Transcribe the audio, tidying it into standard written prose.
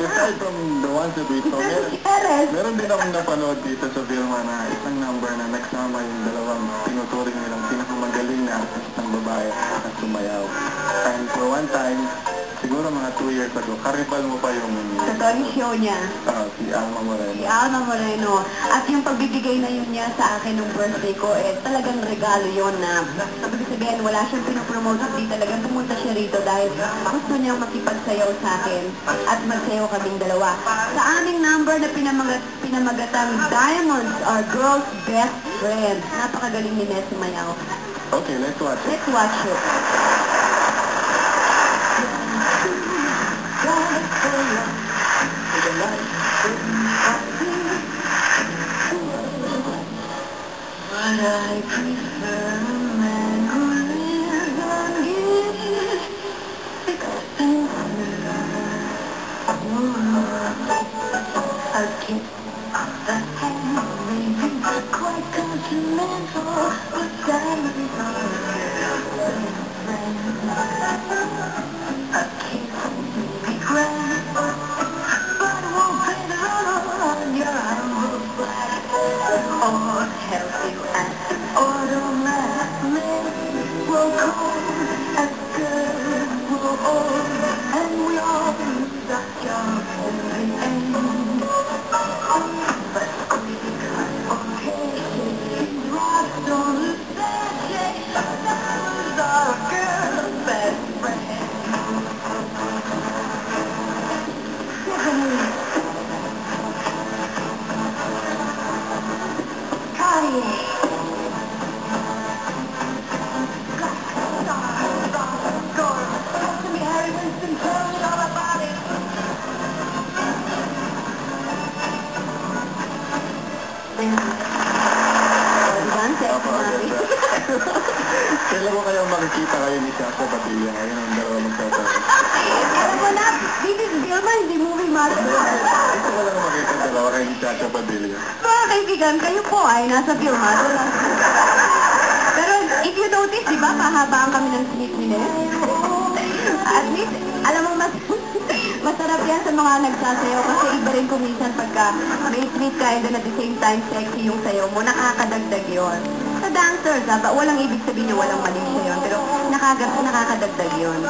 aside from the ones that we saw, meron din akong napanood dito sa Vilma na isang number na nagsama yung dalawang tinuturing nilang pinakamagaling na artist ng babae na sumayaw. And for one time, siguro mga 2 years ago, karibal mo pa yung... Totoo yung show niya. Si Alma Moreno. Si Alma Moreno. At yung pagbibigay na yun niya sa akin ng birthday ko, talagang regalo yun na sabi sabihin, wala siyang pinopromote, hindi talagang pumunta siya rito dahil gusto niyang makipagsayaw sa akin at magsayaw kaming dalawa. Sa aming number na pinamagatang Diamonds Are Girls' Best Friend. Napakagaling ni Nessie Mayaw. Okay, let's watch it. Let's watch it. But I prefer a man who lives on gifts expensive. A kiss on the hand may be quite continental, but diamonds are best friends. A kiss may be grand, but it won't pay on your humble flag. Or help you at an automatic will cold as good will old, and we all lose our jobs in the end. But sweetheart, okay, these rocks don't lose their shape. Diamonds are a girl's best friend. Kailan mo kayang makikita kayo ni Sasha Padilla ngayon ang dalawa magsasabi? Alam mo na, this is Vilma, hindi movie master. Gusto ko lang makita dalawa kayo ni Sasha Padilla. Mga kaibigan, kayo po ay nasa Vilma. Pero if you notice, di ba, pahabaan kami ng sneak ni Nes? At least, alam mo, masarap yan sa mga nagsasayaw kasi iba rin kung minsan pagka may sweet ka and then at the same time sexy yung sayaw mo, nakakadagdag yun. Sa dancers, walang ibig sabihin na walang mali siya yun, pero nakakadagdag yun.